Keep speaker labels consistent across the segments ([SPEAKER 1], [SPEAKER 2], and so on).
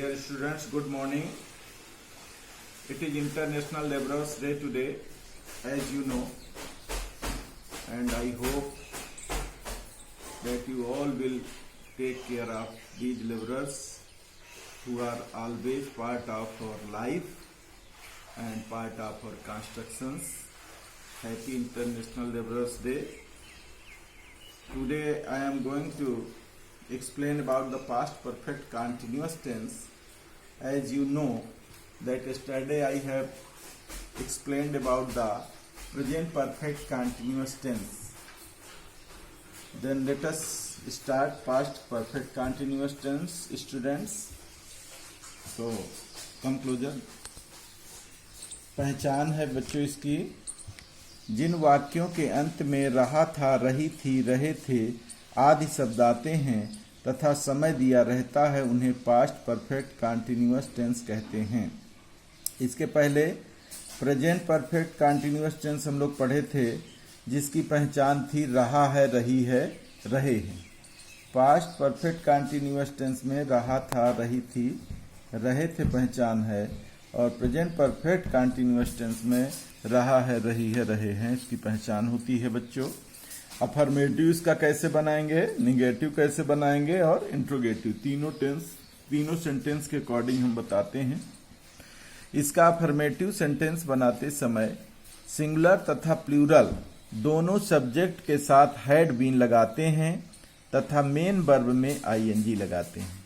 [SPEAKER 1] Dear students, good morning. It is International Labourers Day today, as you know, and I hope that you all will take care of these labourers who are always part of our life and part of our constructions. Happy International Labourers Day. Today I am going to explain about the past perfect continuous tense. As you know that yesterday I have explained about the present perfect continuous tense. Then let us start past perfect continuous tense, students. So conclusion, पहचान है बच्चों इसकी, जिन वाक्यों के अंत में रहा था, रही थी, रहे थे आदि शब्द आते हैं तथा समय दिया रहता है, उन्हें पास्ट परफेक्ट कंटिन्यूअस टेंस कहते हैं। इसके पहले प्रेजेंट परफेक्ट कंटिन्यूअस टेंस हम लोग पढ़े थे, जिसकी पहचान थी रहा है, रही है, रहे हैं। पास्ट परफेक्ट कंटिन्यूअस टेंस में रहा था, रही थी, रहे थे पहचान है, और प्रेजेंट परफेक्ट कंटिन्यूअस टेंस में रहा है, रही है, रहे हैं इसकी पहचान होती है बच्चों। अफर्मेटिव इसका कैसे बनाएंगे, निगेटिव कैसे बनाएंगे और इंट्रोगेटिव, तीनों सेंटेंस के अकॉर्डिंग हम बताते हैं। इसका अफर्मेटिव सेंटेंस बनाते समय सिंगुलर तथा प्लूरल दोनों सब्जेक्ट के साथ हैड बीन लगाते हैं तथा मेन वर्ब में आईएनजी लगाते हैं।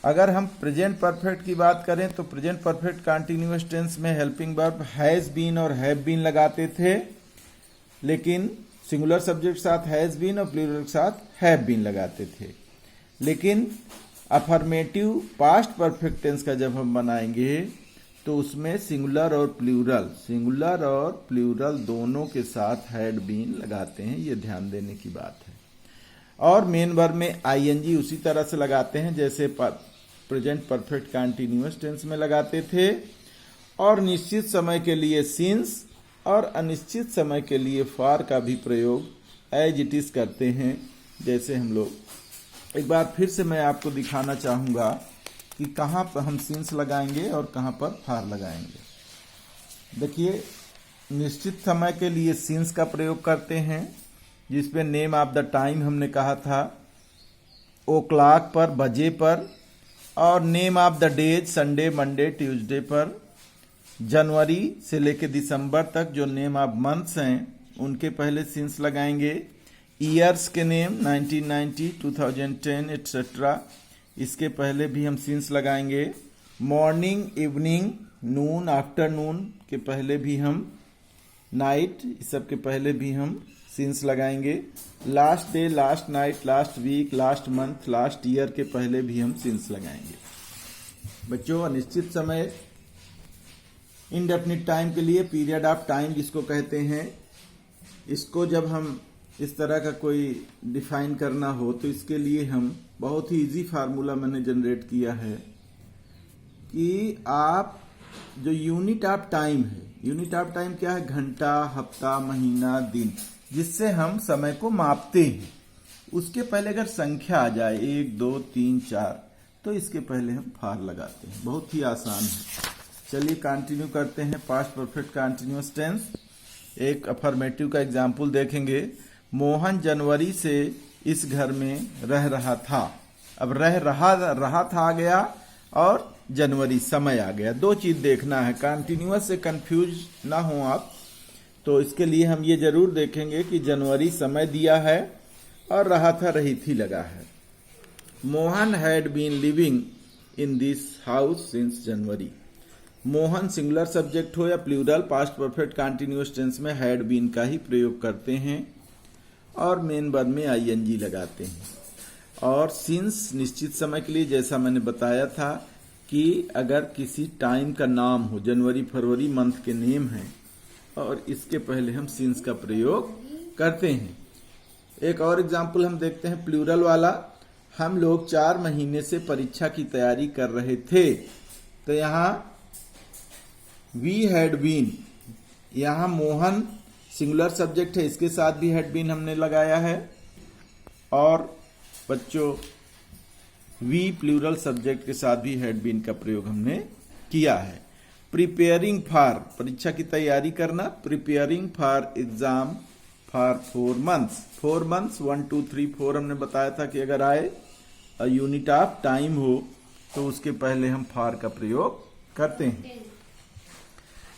[SPEAKER 1] अगर हम प्रेजेंट परफेक्ट की बात करें तो प्रेजेंट परफेक्ट कंटिन्यूअस टेंस में हेल्पिंग वर्ब हैज बीन और हैव बीन लगाते थे, लेकिन सिंगुलर सब्जेक्ट साथ हैज बीन और प्लूरल के साथ हैव बीन लगाते थे। लेकिन अफर्मेटिव पास्ट परफेक्ट टेंस का जब हम बनाएंगे तो उसमें सिंगुलर और प्लूरल दोनों के साथ हैड बीन लगाते हैं, ये ध्यान देने की बात है। और मेन वर्ब में आईएनजी उसी तरह से लगाते हैं जैसे प्रेजेंट परफेक्ट कंटिन्यूअस टेंस में लगाते थे, और निश्चित समय के लिए सिंस और अनिश्चित समय के लिए फॉर का भी प्रयोग एज इट इज करते हैं। जैसे हम लोग एक बार फिर से मैं आपको दिखाना चाहूंगा कि कहाँ पर हम सिंस लगाएंगे और कहाँ पर फॉर लगाएंगे। देखिए, निश्चित समय के लिए सिंस का प्रयोग करते हैं, जिसपे नेम ऑफ द टाइम हमने कहा था ओ क्लॉक पर, बजे पर, और name of the days Sunday, Monday, Tuesday पर। जनवरी से लेकर दिसंबर तक जो नेम ऑफ मंथ्स हैं उनके पहले सिंस लगाएंगे। ईयर्स के नेम 1990, 2010 एटसेट्रा, इसके पहले भी हम सिंस लगाएंगे। मॉर्निंग, इवनिंग, नून, आफ्टरनून के पहले भी हम, नाइट, इस सब के पहले भी हम सिंस लगाएंगे। Last day, last night, last week, last month, last year के पहले भी हम सिंस लगाएंगे। बच्चों, अनिश्चित समय इनडेफिनिट टाइम के लिए पीरियड ऑफ टाइम जिसको कहते हैं, इसको जब हम इस तरह का कोई डिफाइन करना हो तो इसके लिए हम बहुत ही इजी फार्मूला मैंने जनरेट किया है कि आप जो यूनिट ऑफ टाइम है, यूनिट ऑफ टाइम क्या है, घंटा, हफ्ता, महीना, दिन, जिससे हम समय को मापते हैं, उसके पहले अगर संख्या आ जाए 1, 2, 3, 4 तो इसके पहले हम फॉर लगाते हैं। बहुत ही आसान है। चलिए कंटिन्यू करते हैं पास्ट परफेक्ट कंटिन्यूअस टेंस। एक अफर्मेटिव का एग्जाम्पल देखेंगे। मोहन जनवरी से इस घर में रह रहा था। अब रहा था आ गया और जनवरी समय आ गया, दो चीज देखना है, कंटिन्यूअस से कंफ्यूज ना हो आप। तो इसके लिए हम ये जरूर देखेंगे कि जनवरी समय दिया है और रहा था, रही थी लगा है। Mohan had been living in this house since January. Mohan singular subject हो या plural, past perfect continuous tense में हैड बीन का ही प्रयोग करते हैं और मेन वर्ब में आईएनजी लगाते हैं। और सिंस निश्चित समय के लिए, जैसा मैंने बताया था कि अगर किसी टाइम का नाम हो, जनवरी, फरवरी मंथ के नेम हैं, और इसके पहले हम सिंस का प्रयोग करते हैं। एक और एग्जाम्पल हम देखते हैं प्लूरल वाला। हम लोग 4 महीने से परीक्षा की तैयारी कर रहे थे, तो यहाँ वी हैड बीन, यहाँ मोहन सिंगुलर सब्जेक्ट है, इसके साथ भी हैड बीन हमने लगाया है। और बच्चों वी प्लूरल सब्जेक्ट के साथ भी हैड बीन का प्रयोग हमने किया है। प्रिपेयरिंग फॉर, परीक्षा की तैयारी करना, preparing for exam for 4 months। 4 months 1 2 3 4 हमने बताया था कि अगर आए यूनिट ऑफ टाइम हो तो उसके पहले हम फॉर का प्रयोग करते हैं।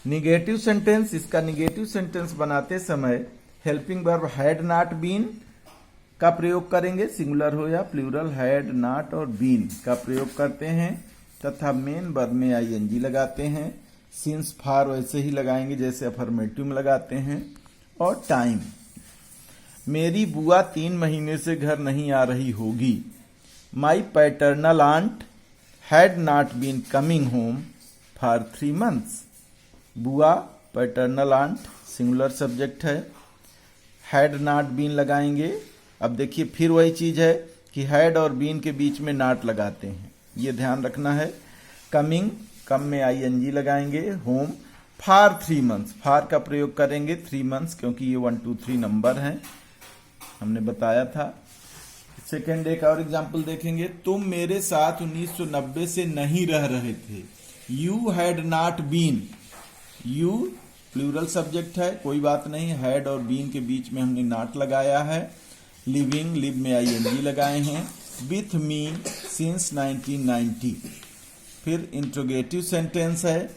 [SPEAKER 1] निगेटिव सेंटेंस, इसका निगेटिव सेंटेंस बनाते समय helping verb had not been का प्रयोग करेंगे, सिंगुलर हो या प्लूरल, हैड नॉट और बीन का प्रयोग करते हैं, तथा मेन वर्ब में आईएनजी लगाते हैं। सिंस फॉर वैसे ही लगाएंगे जैसे अफर्मेटिव में लगाते हैं। और टाइम, मेरी बुआ 3 महीने से घर नहीं आ रही होगी। My paternal aunt had not been coming home for 3 months। बुआ पैटर्नल आंट सिंगुलर सब्जेक्ट है, हैड नॉट बीन लगाएंगे। अब देखिए फिर वही चीज है कि हैड और बीन के बीच में नॉट लगाते हैं, ये ध्यान रखना है। कमिंग, कम में आईएनजी लगाएंगे। होम फॉर 3 months, फॉर का प्रयोग करेंगे 3 months क्योंकि ये 1 2 3 नंबर हैं, हमने बताया था। सेकेंड एक और एग्जाम्पल देखेंगे। तुम मेरे साथ 1990 से नहीं रह रहे थे। You had not been, you plural subject है, कोई बात नहीं, हैड और बीन के बीच में हमने नॉट लगाया है। लिविंग, लिव में आईएनजी लगाए हैं। With me since 1990। फिर इंट्रोगेटिव सेंटेंस है।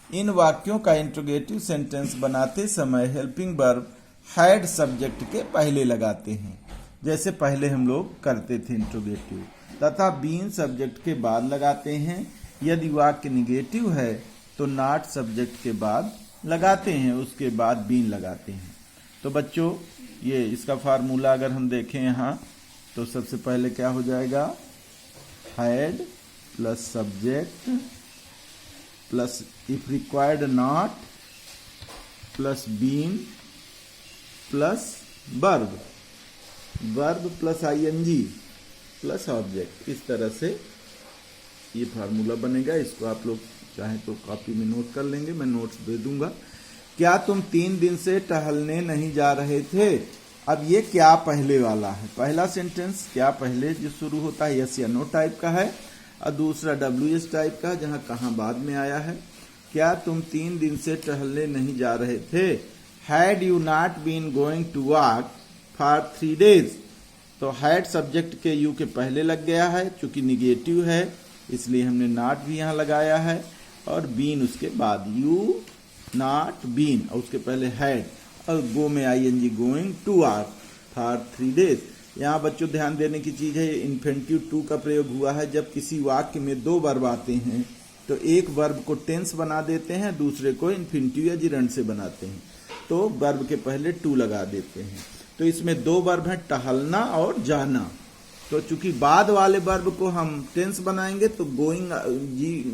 [SPEAKER 1] इन वाक्यों का इंट्रोगेटिव सेंटेंस बनाते समय हेल्पिंग वर्ब हैड सब्जेक्ट के पहले लगाते हैं, जैसे पहले हम लोग करते थे इंट्रोगेटिव, तथा बीन सब्जेक्ट के बाद लगाते हैं। यदि वाक्य निगेटिव है तो नॉट सब्जेक्ट के बाद लगाते हैं, उसके बाद बीन लगाते हैं। तो बच्चों ये इसका फार्मूला अगर हम देखें यहाँ तो सबसे पहले क्या हो जाएगा, had plus subject plus if required not plus been plus verb, verb plus I N G plus object, इस तरह से ये फार्मूला बनेगा। इसको आप लोग चाहे तो कॉपी में नोट कर लेंगे, मैं नोट्स दे दूंगा। क्या तुम 3 दिन से टहलने नहीं जा रहे थे। अब ये क्या पहले वाला है, पहला सेंटेंस क्या पहले जो शुरू होता है यस या नो टाइप का है, और दूसरा WS टाइप का जहां कहां बाद में आया है। क्या तुम 3 दिन से टहलने नहीं जा रहे थे। Had you not been going to walk for 3 days। तो हैड सब्जेक्ट के यू के पहले लग गया है, चूंकि निगेटिव है इसलिए हमने नॉट भी यहां लगाया है, और बीन उसके बाद, यू नॉट बीन और उसके पहले हैड, और गो में I N G going to walk for 3 days। यहाँ बच्चों ध्यान देने की चीज है, इन्फिनिटिव टू का प्रयोग हुआ है जब किसी वाक्य में 2 वर्ब आते हैं तो एक वर्ब को टेंस बना देते हैं, दूसरे को इन्फिनिटिव या जिरंड से बनाते हैं, तो वर्ब के पहले टू लगा देते हैं। तो इसमें 2 वर्ब हैं, टहलना और जाना। तो चूंकि बाद वाले वर्ब को हम टेंस बनाएंगे तो गोइंग,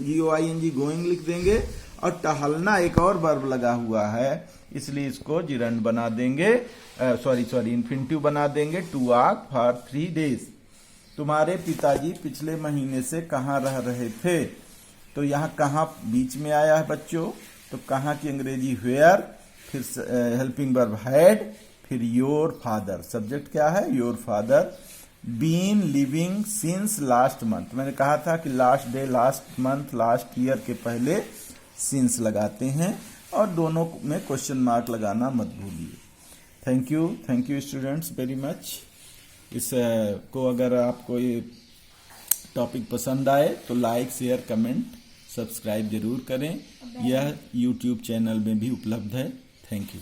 [SPEAKER 1] GOING गोइंग लिख देंगे, और टहलना एक और वर्ब लगा हुआ है इसलिए इसको जिरंड बना देंगे, इन्फिनिटिव बना देंगे, टू वॉक फॉर 3 days। तुम्हारे पिताजी पिछले महीने से कहाँ रह रहे थे। तो यहाँ कहाँ बीच में आया है बच्चों, तो कहाँ की अंग्रेजी वेयर, फिर हेल्पिंग वर्ब हैड, फिर योर फादर, सब्जेक्ट क्या है your father. Been living since last month, मैंने कहा था कि last day, last month, last year के पहले सिंस लगाते हैं, और दोनों में क्वेश्चन मार्क लगाना मत भूलिए। Thank you students very much. इस को अगर आपको ये टॉपिक पसंद आए तो लाइक शेयर कमेंट सब्सक्राइब जरूर करें, यह YouTube चैनल में भी उपलब्ध है। Thank you.